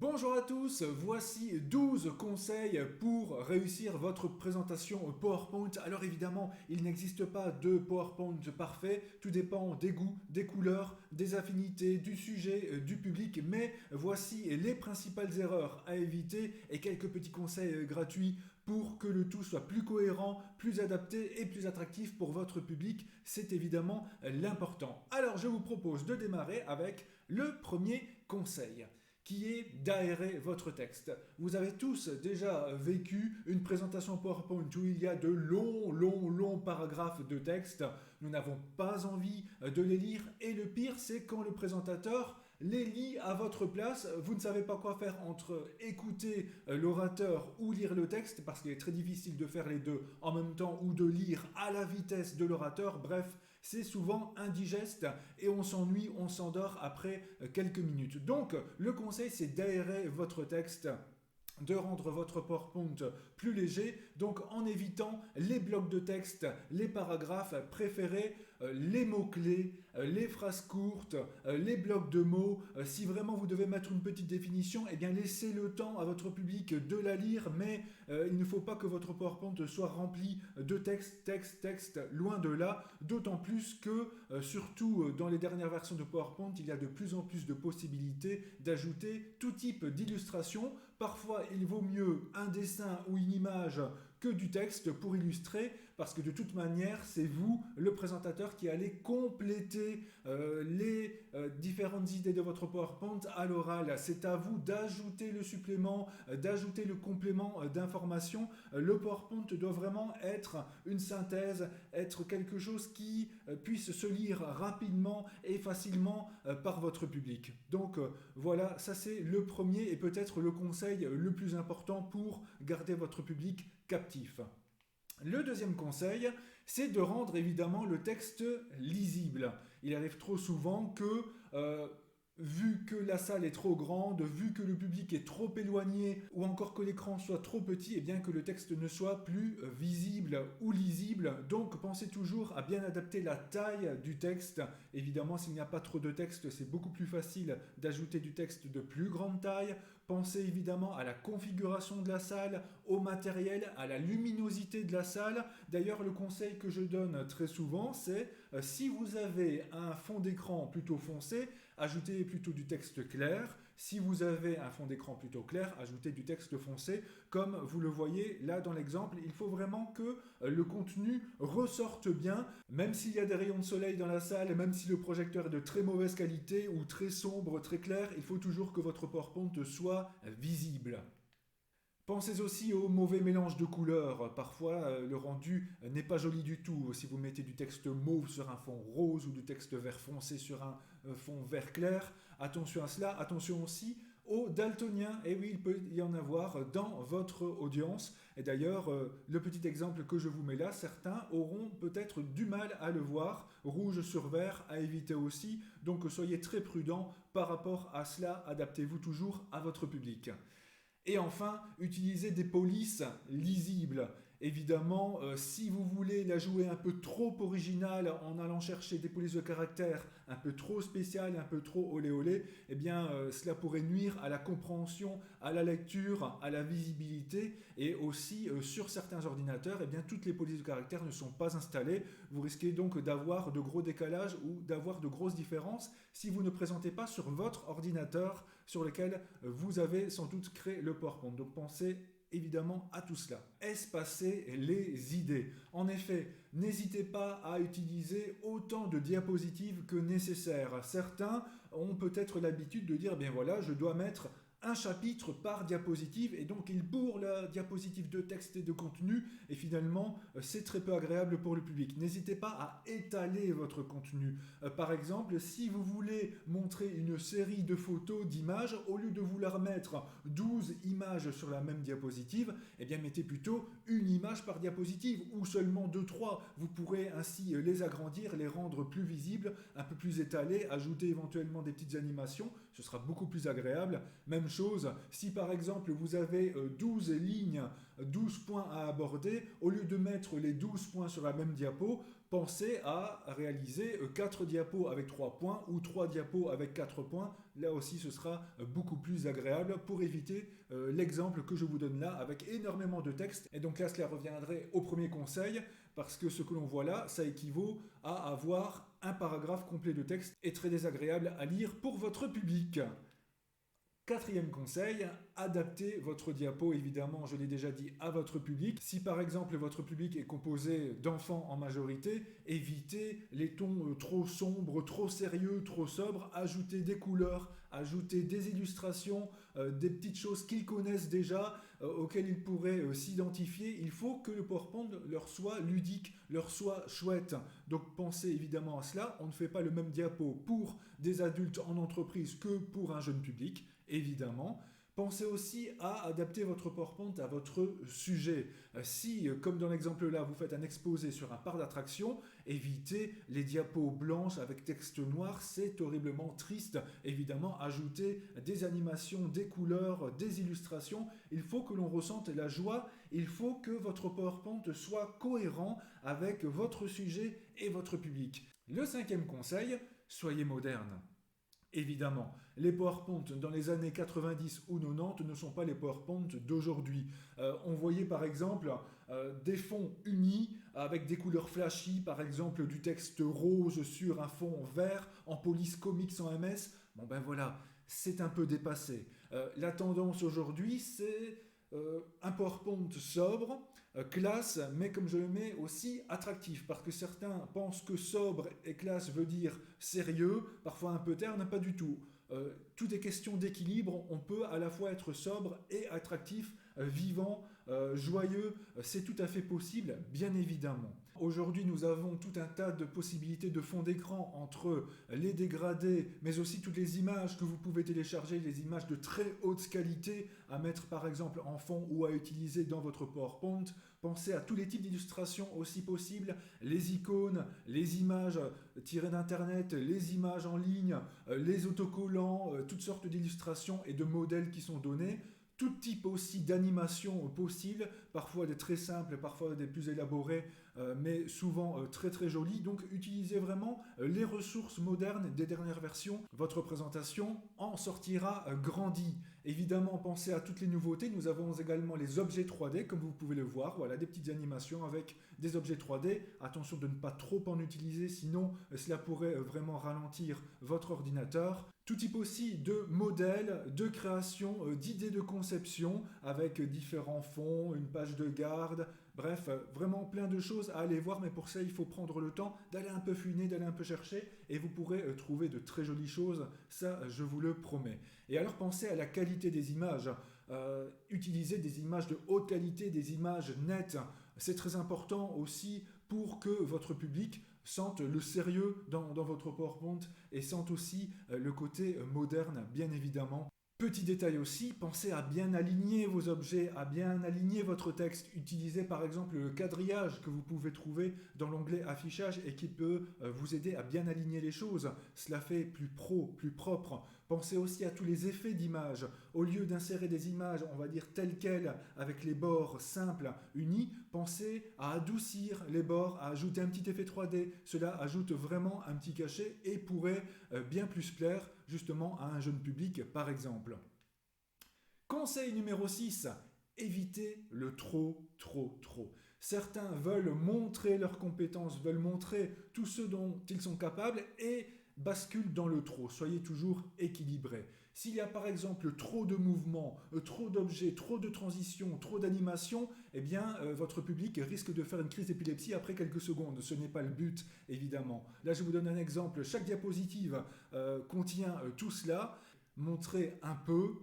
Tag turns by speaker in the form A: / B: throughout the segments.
A: Bonjour à tous, voici 12 conseils pour réussir votre présentation PowerPoint. Alors évidemment, il n'existe pas de PowerPoint parfait, tout dépend des goûts, des couleurs, des affinités, du sujet, du public, mais voici les principales erreurs à éviter et quelques petits conseils gratuits pour que le tout soit plus cohérent, plus adapté et plus attractif pour votre public. C'est évidemment l'important. Alors je vous propose de démarrer avec le premier conseil, qui est d'aérer votre texte. Vous avez tous déjà vécu une présentation PowerPoint où il y a de longs paragraphes de texte. Nous n'avons pas envie de les lire et le pire, c'est quand le présentateur les lit à votre place. Vous ne savez pas quoi faire entre écouter l'orateur ou lire le texte parce qu'il est très difficile de faire les deux en même temps ou de lire à la vitesse de l'orateur. Bref, c'est souvent indigeste et on s'ennuie, on s'endort après quelques minutes. Donc, le conseil, c'est d'aérer votre texte, de rendre votre PowerPoint plus léger, donc en évitant les blocs de texte, les paragraphes, préférez les mots-clés, les phrases courtes, les blocs de mots. Si vraiment vous devez mettre une petite définition, eh bien laissez le temps à votre public de la lire, mais il ne faut pas que votre PowerPoint soit rempli de texte, loin de là, d'autant plus que, surtout dans les dernières versions de PowerPoint, il y a de plus en plus de possibilités d'ajouter tout type d'illustration. Parfois, il vaut mieux un dessin ou une image que du texte pour illustrer, parce que de toute manière, c'est vous, le présentateur, qui allez compléter les différentes idées de votre PowerPoint à l'oral. C'est à vous d'ajouter le supplément, d'ajouter le complément d'information. Le PowerPoint doit vraiment être une synthèse, être quelque chose qui puisse se lire rapidement et facilement par votre public. Donc voilà, ça c'est le premier et peut-être le conseil le plus important pour garder votre public captif. Le deuxième conseil, c'est de rendre évidemment le texte lisible. Il arrive trop souvent que vu que la salle est trop grande, vu que le public est trop éloigné ou encore que l'écran soit trop petit, et bien que le texte ne soit plus visible ou lisible. Donc pensez toujours à bien adapter la taille du texte. Évidemment, s'il n'y a pas trop de texte, c'est beaucoup plus facile d'ajouter du texte de plus grande taille. Pensez évidemment à la configuration de la salle, au matériel, à la luminosité de la salle. D'ailleurs, le conseil que je donne très souvent, c'est si vous avez un fond d'écran plutôt foncé, ajoutez plutôt du texte clair. Si vous avez un fond d'écran plutôt clair, ajoutez du texte foncé. Comme vous le voyez là dans l'exemple, il faut vraiment que le contenu ressorte bien, même s'il y a des rayons de soleil dans la salle, même si le projecteur est de très mauvaise qualité ou très sombre, très clair, il faut toujours que votre PowerPoint soit visible. Pensez aussi au mauvais mélange de couleurs. Parfois, le rendu n'est pas joli du tout. Si vous mettez du texte mauve sur un fond rose ou du texte vert foncé sur un fond vert clair, attention à cela. Attention aussi aux daltoniens. Et oui, il peut y en avoir dans votre audience. Et d'ailleurs, le petit exemple que je vous mets là, certains auront peut-être du mal à le voir. Rouge sur vert à éviter aussi. Donc soyez très prudents par rapport à cela. Adaptez-vous toujours à votre public. Et enfin, utilisez des polices lisibles. Évidemment, si vous voulez la jouer un peu trop originale en allant chercher des polices de caractère un peu trop spéciales, un peu trop olé olé, eh bien cela pourrait nuire à la compréhension, à la lecture, à la visibilité et aussi sur certains ordinateurs, eh bien toutes les polices de caractère ne sont pas installées. Vous risquez donc d'avoir de gros décalages ou d'avoir de grosses différences si vous ne présentez pas sur votre ordinateur sur lequel vous avez sans doute créé le PowerPoint. Donc pensez évidemment à tout cela. Espacer les idées. En effet, n'hésitez pas à utiliser autant de diapositives que nécessaire. Certains ont peut-être l'habitude de dire, eh bien voilà, je dois mettre un chapitre par diapositive et donc ils bourrent la diapositive de texte et de contenu et finalement c'est très peu agréable pour le public. N'hésitez pas à étaler votre contenu. Par exemple, si vous voulez montrer une série de photos, d'images, au lieu de vouloir mettre 12 images sur la même diapositive, eh bien mettez plutôt une image par diapositive ou seulement 2-3. Vous pourrez ainsi les agrandir, les rendre plus visibles, un peu plus étalés, ajouter éventuellement des petites animations. ce sera beaucoup plus agréable. Même chose, si par exemple vous avez 12 lignes, 12 points à aborder, au lieu de mettre les 12 points sur la même diapo, pensez à réaliser 4 diapos avec 3 points ou 3 diapos avec 4 points. Là aussi, ce sera beaucoup plus agréable pour éviter l'exemple que je vous donne là avec énormément de texte. Et donc là, cela reviendrait au premier conseil parce que ce que l'on voit là, ça équivaut à avoir un paragraphe complet de texte et très désagréable à lire pour votre public. Quatrième conseil, adaptez votre diapo, évidemment, je l'ai déjà dit, à votre public. Si par exemple votre public est composé d'enfants en majorité, évitez les tons trop sombres, trop sérieux, trop sobres, ajoutez des couleurs, ajoutez des illustrations, des petites choses qu'ils connaissent déjà, auxquelles ils pourraient s'identifier. Il faut que le PowerPoint leur soit ludique, leur soit chouette. Donc pensez évidemment à cela, on ne fait pas le même diapo pour des adultes en entreprise que pour un jeune public. Évidemment, pensez aussi à adapter votre PowerPoint à votre sujet. Si, comme dans l'exemple là, vous faites un exposé sur un parc d'attractions, évitez les diapos blanches avec texte noir, c'est horriblement triste. Évidemment, ajoutez des animations, des couleurs, des illustrations. Il faut que l'on ressente la joie, il faut que votre PowerPoint soit cohérent avec votre sujet et votre public. Le cinquième conseil, soyez moderne. Évidemment, les PowerPoint dans les années 90 ou 90 ne sont pas les PowerPoint d'aujourd'hui. On voyait par exemple des fonds unis avec des couleurs flashy, par exemple du texte rose sur un fond vert en police comics en MS. Bon ben voilà, c'est un peu dépassé. La tendance aujourd'hui, c'est un PowerPoint sobre, classe, mais comme je le mets aussi attractif, parce que certains pensent que sobre et classe veut dire sérieux, parfois un peu terne, pas du tout. Tout est question d'équilibre, on peut à la fois être sobre et attractif, vivant, joyeux, c'est tout à fait possible, bien évidemment. Aujourd'hui, nous avons tout un tas de possibilités de fond d'écran entre les dégradés, mais aussi toutes les images que vous pouvez télécharger, les images de très haute qualité à mettre par exemple en fond ou à utiliser dans votre PowerPoint. Pensez à tous les types d'illustrations aussi possibles, les icônes, les images tirées d'internet, les images en ligne, les autocollants, toutes sortes d'illustrations et de modèles qui sont donnés. Tout type aussi d'animation possible, parfois des très simples, parfois des plus élaborées, mais souvent très très jolies. Donc utilisez vraiment les ressources modernes des dernières versions. Votre présentation en sortira grandie. Évidemment, pensez à toutes les nouveautés. Nous avons également les objets 3D, comme vous pouvez le voir. Voilà, des petites animations avec des objets 3D. Attention de ne pas trop en utiliser, sinon cela pourrait vraiment ralentir votre ordinateur. Tout type aussi de modèles, de création, d'idées de conception avec différents fonds, une page de garde, bref, vraiment plein de choses à aller voir, mais pour ça il faut prendre le temps d'aller un peu fouiner, d'aller un peu chercher et vous pourrez trouver de très jolies choses, ça je vous le promets. Et alors pensez à la qualité des images, utilisez des images de haute qualité, des images nettes, c'est très important aussi pour que votre public sentent le sérieux dans votre PowerPoint et sentent aussi le côté moderne, bien évidemment. Petit détail aussi, pensez à bien aligner vos objets, à bien aligner votre texte. Utilisez par exemple le quadrillage que vous pouvez trouver dans l'onglet affichage et qui peut vous aider à bien aligner les choses. Cela fait plus pro, plus propre. Pensez aussi à tous les effets d'image. Au lieu d'insérer des images, on va dire telles quelles, avec les bords simples, unis, pensez à adoucir les bords, à ajouter un petit effet 3D. Cela ajoute vraiment un petit cachet et pourrait bien plus plaire justement à un jeune public par exemple. Conseil numéro 6, évitez le trop. Certains veulent montrer leurs compétences, veulent montrer tout ce dont ils sont capables et basculent dans le trop. Soyez toujours équilibrés. S'il y a par exemple trop de mouvements, trop d'objets, trop de transitions, trop d'animations, eh bien votre public risque de faire une crise d'épilepsie après quelques secondes. Ce n'est pas le but, évidemment. Là, je vous donne un exemple. Chaque diapositive contient tout cela. Montrez un peu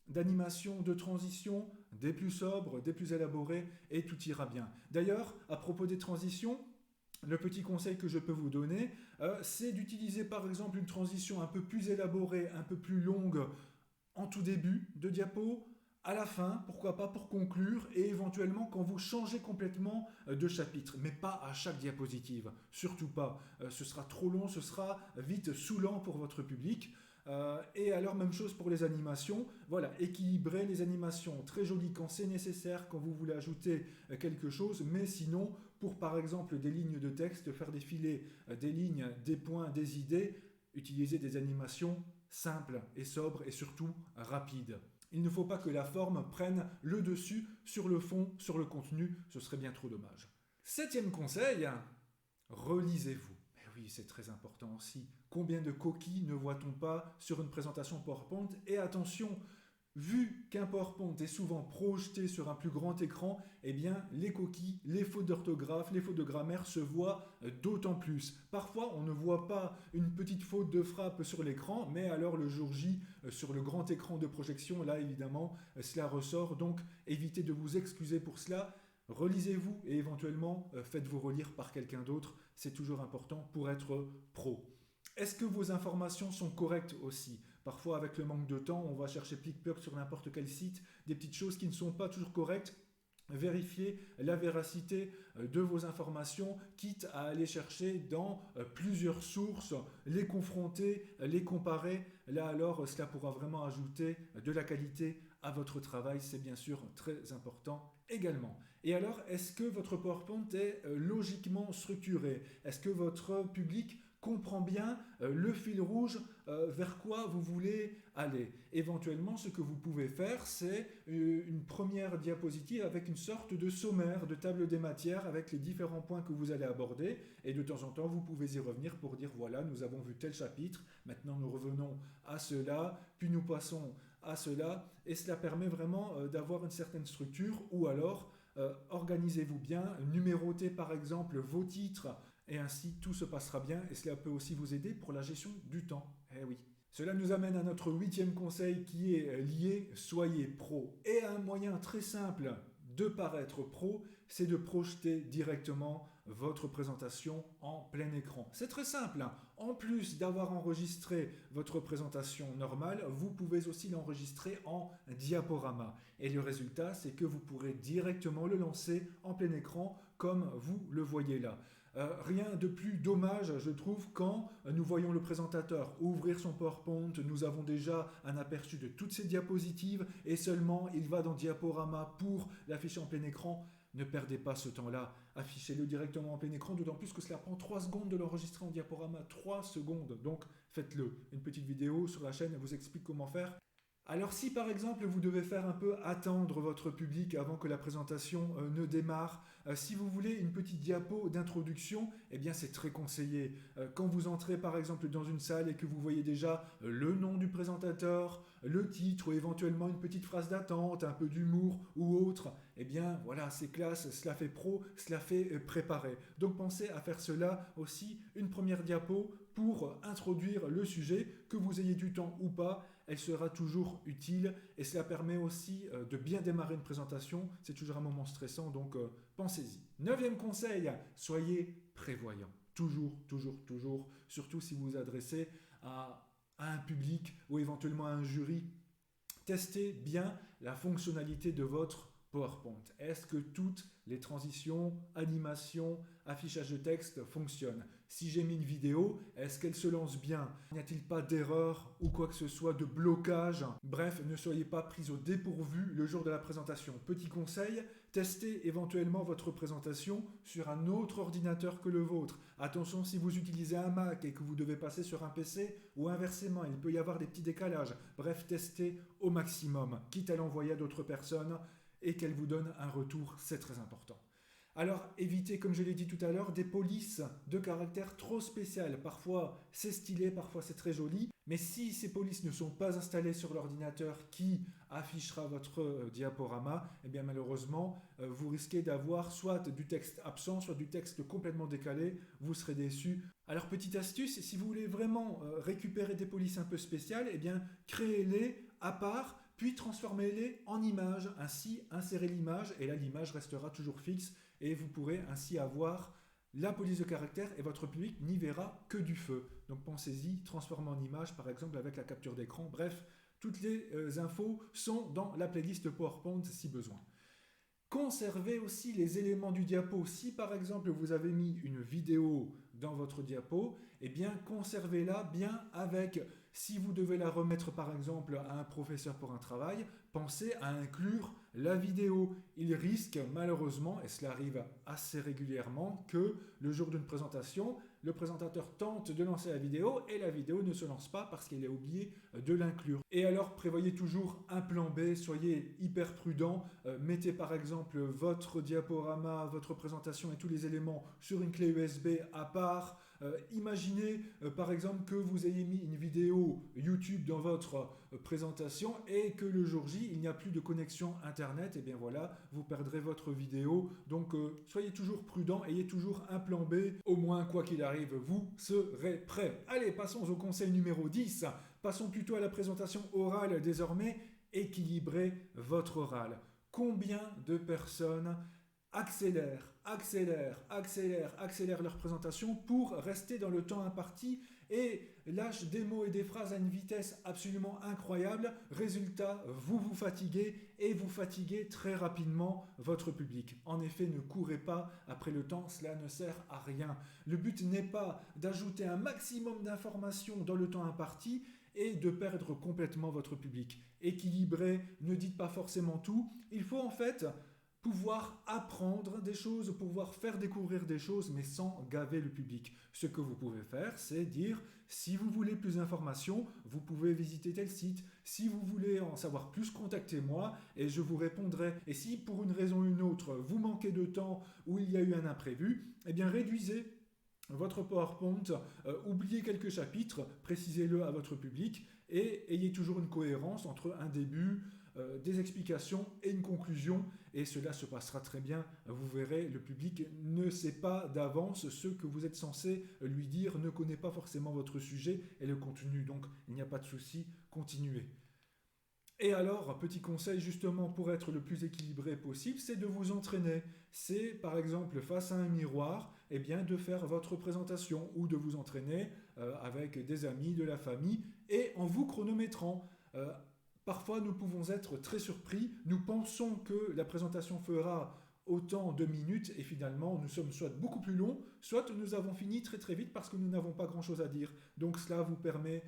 A: d'animation, de transition, des plus sobres, des plus élaborés, et tout ira bien. D'ailleurs, à propos des transitions, le petit conseil que je peux vous donner, c'est d'utiliser par exemple une transition un peu plus élaborée, un peu plus longue en tout début de diapo, à la fin, pourquoi pas pour conclure, et éventuellement quand vous changez complètement de chapitre, mais pas à chaque diapositive, surtout pas. Ce sera trop long, ce sera vite saoulant pour votre public. Et alors, même chose pour les animations. Voilà, équilibrer les animations. Très joli quand c'est nécessaire, quand vous voulez ajouter quelque chose, mais sinon, pour par exemple des lignes de texte, faire défiler des lignes, des points, des idées, utiliser des animations simples et sobres et surtout rapides. Il ne faut pas que la forme prenne le dessus sur le fond, sur le contenu, ce serait bien trop dommage. 7e conseil, relisez-vous. Et oui, c'est très important aussi. Combien de coquilles ne voit-on pas sur une présentation PowerPoint? Et attention, vu qu'un PowerPoint est souvent projeté sur un plus grand écran, eh bien les coquilles, les fautes d'orthographe, les fautes de grammaire se voient d'autant plus. Parfois, on ne voit pas une petite faute de frappe sur l'écran, mais alors le jour J, sur le grand écran de projection, là évidemment, cela ressort. Donc, évitez de vous excuser pour cela. Relisez-vous et éventuellement faites-vous relire par quelqu'un d'autre. C'est toujours important pour être pro. Est-ce que vos informations sont correctes aussi? Parfois, avec le manque de temps, on va chercher plic-ploc sur n'importe quel site, des petites choses qui ne sont pas toujours correctes. Vérifiez la véracité de vos informations, quitte à aller chercher dans plusieurs sources, les confronter, les comparer. Là alors, cela pourra vraiment ajouter de la qualité à votre travail. C'est bien sûr très important également. Et alors, est-ce que votre PowerPoint est logiquement structuré? Est-ce que votre public comprend bien le fil rouge vers quoi vous voulez aller? Éventuellement, ce que vous pouvez faire, c'est une première diapositive avec une sorte de sommaire, de table des matières avec les différents points que vous allez aborder. Et de temps en temps, vous pouvez y revenir pour dire, voilà, nous avons vu tel chapitre, maintenant nous revenons à cela, puis nous passons à cela. Et cela permet vraiment d'avoir une certaine structure. Ou alors, organisez-vous bien, numérotez par exemple vos titres, et ainsi tout se passera bien, et cela peut aussi vous aider pour la gestion du temps. Eh oui. Cela nous amène à notre 8e conseil qui est lié, soyez pro. Et un moyen très simple de paraître pro, c'est de projeter directement votre présentation en plein écran. C'est très simple. En plus d'avoir enregistré votre présentation normale, vous pouvez aussi l'enregistrer en diaporama. Et le résultat, c'est que vous pourrez directement le lancer en plein écran comme vous le voyez là. Rien de plus dommage, je trouve, quand nous voyons le présentateur ouvrir son PowerPoint, nous avons déjà un aperçu de toutes ces diapositives et seulement il va dans Diaporama pour l'afficher en plein écran. Ne perdez pas ce temps-là, affichez-le directement en plein écran, d'autant plus que cela prend 3 secondes de l'enregistrer en Diaporama, 3 secondes, donc faites-le. Une petite vidéo sur la chaîne vous explique comment faire. Alors si par exemple vous devez faire un peu attendre votre public avant que la présentation ne démarre, si vous voulez une petite diapo d'introduction, eh bien c'est très conseillé. Quand vous entrez par exemple dans une salle et que vous voyez déjà le nom du présentateur, le titre ou éventuellement une petite phrase d'attente, un peu d'humour ou autre, eh bien voilà, c'est classe, cela fait pro, cela fait préparer. Donc pensez à faire cela aussi, une première diapo pour introduire le sujet, que vous ayez du temps ou pas, elle sera toujours utile et cela permet aussi de bien démarrer une présentation. C'est toujours un moment stressant, donc pensez-y. 9e conseil, soyez prévoyant. Toujours, toujours, toujours, surtout si vous vous adressez à un public ou éventuellement à un jury. Testez bien la fonctionnalité de votre PowerPoint. Est-ce que toutes les transitions, animations, affichage de texte fonctionnent? Si j'ai mis une vidéo, est-ce qu'elle se lance bien? N'y a-t-il pas d'erreur ou quoi que ce soit, de blocage? Bref, ne soyez pas pris au dépourvu le jour de la présentation. Petit conseil, testez éventuellement votre présentation sur un autre ordinateur que le vôtre. Attention, si vous utilisez un Mac et que vous devez passer sur un PC ou inversement, il peut y avoir des petits décalages. Bref, testez au maximum, quitte à l'envoyer à d'autres personnes et qu'elles vous donnent un retour, c'est très important. Alors évitez, comme je l'ai dit tout à l'heure, des polices de caractère trop spéciales. Parfois c'est stylé, parfois c'est très joli, mais si ces polices ne sont pas installées sur l'ordinateur qui affichera votre diaporama, eh bien malheureusement vous risquez d'avoir soit du texte absent, soit du texte complètement décalé, vous serez déçu. Alors petite astuce, si vous voulez vraiment récupérer des polices un peu spéciales, eh bien créez-les à part, puis transformez-les en images, ainsi insérez l'image et là l'image restera toujours fixe et vous pourrez ainsi avoir la police de caractère et votre public n'y verra que du feu. Donc pensez-y, transformez en image par exemple avec la capture d'écran. Bref, toutes les infos sont dans la playlist PowerPoint si besoin. Conservez aussi les éléments du diapo. Si par exemple vous avez mis une vidéo dans votre diapo, eh bien conservez-la bien avec. Si vous devez la remettre par exemple à un professeur pour un travail, pensez à inclure la vidéo. Il risque malheureusement, et cela arrive assez régulièrement, que le jour d'une présentation, le présentateur tente de lancer la vidéo et la vidéo ne se lance pas parce qu'il a oublié de l'inclure. Et alors prévoyez toujours un plan B, soyez hyper prudent, mettez par exemple votre diaporama, votre présentation et tous les éléments sur une clé USB à part. Imaginez par exemple que vous ayez mis une vidéo YouTube dans votre présentation et que le jour J, il n'y a plus de connexion Internet, et bien voilà, vous perdrez votre vidéo. Donc soyez toujours prudent, ayez toujours un plan B, au moins quoi qu'il arrive, vous serez prêt. Allez, passons au conseil numéro 10. Passons plutôt à la présentation orale désormais. Équilibrez votre oral. Combien de personnes accélèrent leur présentation pour rester dans le temps imparti et lâchent des mots et des phrases à une vitesse absolument incroyable. Résultat, vous vous fatiguez et vous fatiguez très rapidement votre public. En effet, ne courez pas après le temps, cela ne sert à rien. Le but n'est pas d'ajouter un maximum d'informations dans le temps imparti et de perdre complètement votre public. Équilibrez, ne dites pas forcément tout. Il faut en fait pouvoir apprendre des choses, pouvoir faire découvrir des choses, mais sans gaver le public. Ce que vous pouvez faire, c'est dire, si vous voulez plus d'informations, vous pouvez visiter tel site. Si vous voulez en savoir plus, contactez-moi et je vous répondrai. Et si pour une raison ou une autre, vous manquez de temps ou il y a eu un imprévu, eh bien réduisez votre PowerPoint, oubliez quelques chapitres, précisez-le à votre public et ayez toujours une cohérence entre un début, des explications et une conclusion, et cela se passera très bien. Vous verrez, le public ne sait pas d'avance ce que vous êtes censé lui dire, ne connaît pas forcément votre sujet et le contenu, donc il n'y a pas de souci, continuez. Et alors, petit conseil justement pour être le plus équilibré possible, c'est de vous entraîner. C'est par exemple face à un miroir, eh bien, de faire votre présentation ou de vous entraîner avec des amis, de la famille et en vous chronométrant. Parfois, nous pouvons être très surpris. Nous pensons que la présentation fera autant de minutes et finalement, nous sommes soit beaucoup plus longs, soit nous avons fini très très vite parce que nous n'avons pas grand-chose à dire. Donc cela vous permet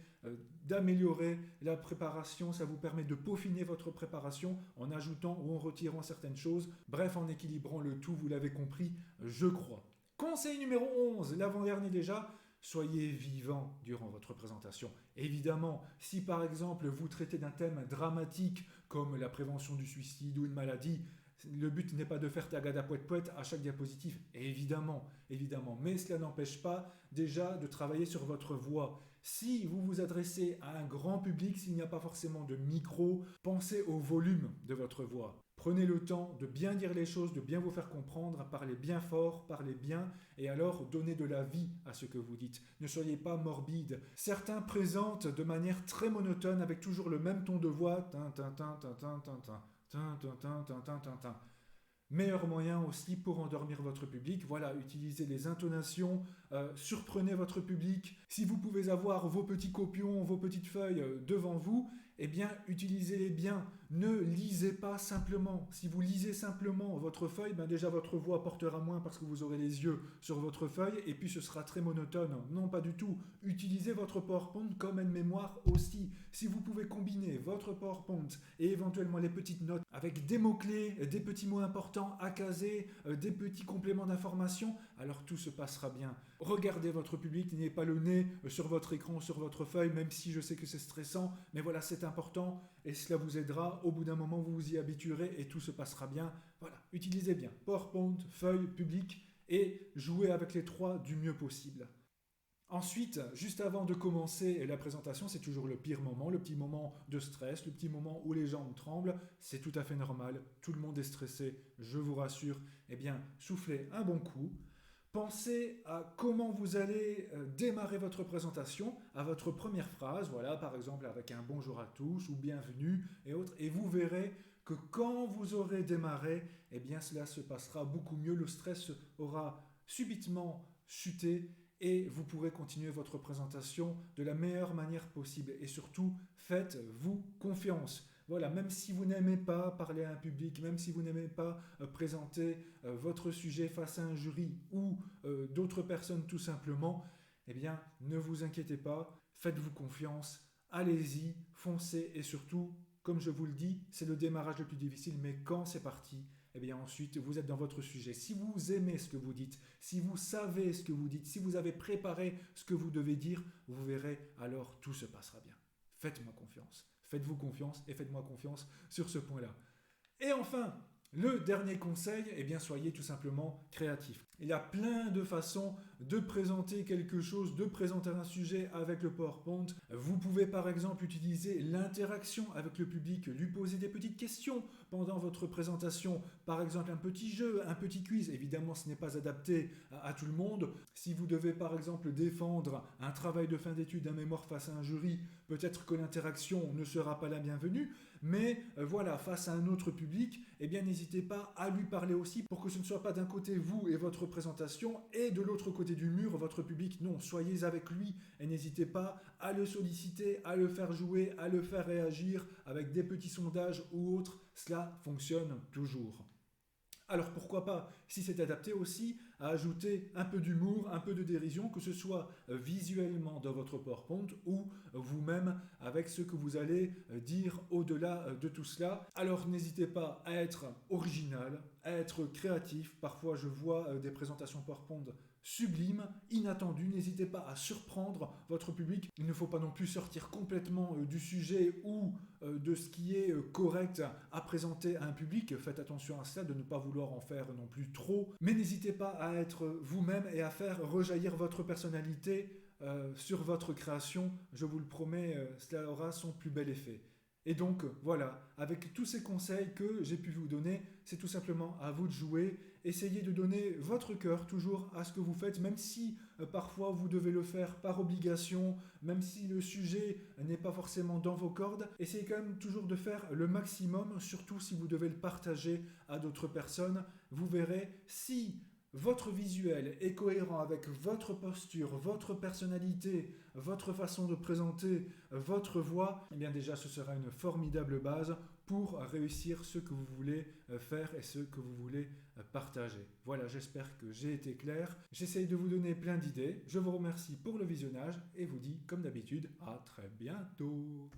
A: d'améliorer la préparation, ça vous permet de peaufiner votre préparation en ajoutant ou en retirant certaines choses. Bref, en équilibrant le tout, vous l'avez compris, je crois. Conseil numéro 11, l'avant-dernier déjà. Soyez vivant durant votre présentation. Évidemment, si par exemple vous traitez d'un thème dramatique comme la prévention du suicide ou une maladie, le but n'est pas de faire tagada poète poète à chaque diapositive, évidemment, mais cela n'empêche pas déjà de travailler sur votre voix. Si vous vous adressez à un grand public, s'il n'y a pas forcément de micro, pensez au volume de votre voix. Prenez le temps de bien dire les choses, de bien vous faire comprendre, parlez bien fort, parlez bien, et alors donnez de la vie à ce que vous dites. Ne soyez pas morbide. Certains présentent de manière très monotone, avec toujours le même ton de voix. Meilleur moyen aussi pour endormir votre public, voilà, utilisez les intonations, surprenez votre public. Si vous pouvez avoir vos petits copions, vos petites feuilles devant vous, eh bien, utilisez-les bien. Ne lisez pas simplement. Si vous lisez simplement votre feuille, ben déjà votre voix portera moins parce que vous aurez les yeux sur votre feuille et puis ce sera très monotone. Non, pas du tout. Utilisez votre PowerPoint comme aide-mémoire aussi. Si vous pouvez combiner votre PowerPoint et éventuellement les petites notes avec des mots-clés, des petits mots importants à caser, des petits compléments d'information, alors tout se passera bien. Regardez votre public, n'ayez pas le nez sur votre écran, sur votre feuille, même si je sais que c'est stressant, mais voilà, c'est important et cela vous aidera. Au bout d'un moment, vous vous y habituerez et tout se passera bien. Voilà, utilisez bien PowerPoint, feuille, public et jouez avec les trois du mieux possible. Ensuite, juste avant de commencer la présentation, c'est toujours le pire moment, le petit moment de stress, le petit moment où les jambes tremblent. C'est tout à fait normal, tout le monde est stressé, je vous rassure. Eh bien, soufflez un bon coup. Pensez à comment vous allez démarrer votre présentation, à votre première phrase, voilà, par exemple avec un bonjour à tous ou bienvenue et autres, et vous verrez que quand vous aurez démarré, eh bien cela se passera beaucoup mieux, le stress aura subitement chuté et vous pourrez continuer votre présentation de la meilleure manière possible. Et surtout, faites-vous confiance. Voilà, même si vous n'aimez pas parler à un public, même si vous n'aimez pas présenter votre sujet face à un jury ou d'autres personnes tout simplement, eh bien, ne vous inquiétez pas, faites-vous confiance, allez-y, foncez et surtout, comme je vous le dis, c'est le démarrage le plus difficile, mais quand c'est parti, eh bien ensuite, vous êtes dans votre sujet. Si vous aimez ce que vous dites, si vous savez ce que vous dites, si vous avez préparé ce que vous devez dire, vous verrez, alors tout se passera bien. Faites-moi confiance. Faites-vous confiance et faites-moi confiance sur ce point-là. Et enfin, le dernier conseil, eh bien soyez tout simplement créatif. Il y a plein de façons de présenter quelque chose, de présenter un sujet avec le PowerPoint. Vous pouvez par exemple utiliser l'interaction avec le public, lui poser des petites questions pendant votre présentation. Par exemple un petit jeu, un petit quiz. Évidemment ce n'est pas adapté à tout le monde. Si vous devez par exemple défendre un travail de fin d'études, un mémoire face à un jury, peut-être que l'interaction ne sera pas la bienvenue. Mais voilà, face à un autre public, eh bien n'hésitez pas à lui parler aussi pour que ce ne soit pas d'un côté vous et votre présentation et de l'autre côté du mur votre public. Non, soyez avec lui et n'hésitez pas à le solliciter, à le faire jouer, à le faire réagir avec des petits sondages ou autres. Cela fonctionne toujours. Alors pourquoi pas, si c'est adapté aussi, à ajouter un peu d'humour, un peu de dérision, que ce soit visuellement dans votre PowerPoint ou vous-même avec ce que vous allez dire au-delà de tout cela. Alors n'hésitez pas à être original, à être créatif. Parfois je vois des présentations PowerPoint sublimes, inattendues. N'hésitez pas à surprendre votre public. Il ne faut pas non plus sortir complètement du sujet ou de ce qui est correct à présenter à un public. Faites attention à cela, de ne pas vouloir en faire non plus trop. Mais n'hésitez pas à être vous-même et à faire rejaillir votre personnalité sur votre création. Je vous le promets, cela aura son plus bel effet. Et donc voilà, avec tous ces conseils que j'ai pu vous donner, c'est tout simplement à vous de jouer. Essayez de donner votre cœur toujours à ce que vous faites, même si parfois vous devez le faire par obligation, même si le sujet n'est pas forcément dans vos cordes. Essayez quand même toujours de faire le maximum, surtout si vous devez le partager à d'autres personnes. Vous verrez, si votre visuel est cohérent avec votre posture, votre personnalité, votre façon de présenter, votre voix, eh bien déjà ce sera une formidable base pour réussir ce que vous voulez faire et ce que vous voulez partager. Voilà, j'espère que j'ai été clair. J'essaye de vous donner plein d'idées. Je vous remercie pour le visionnage et vous dis comme d'habitude à très bientôt.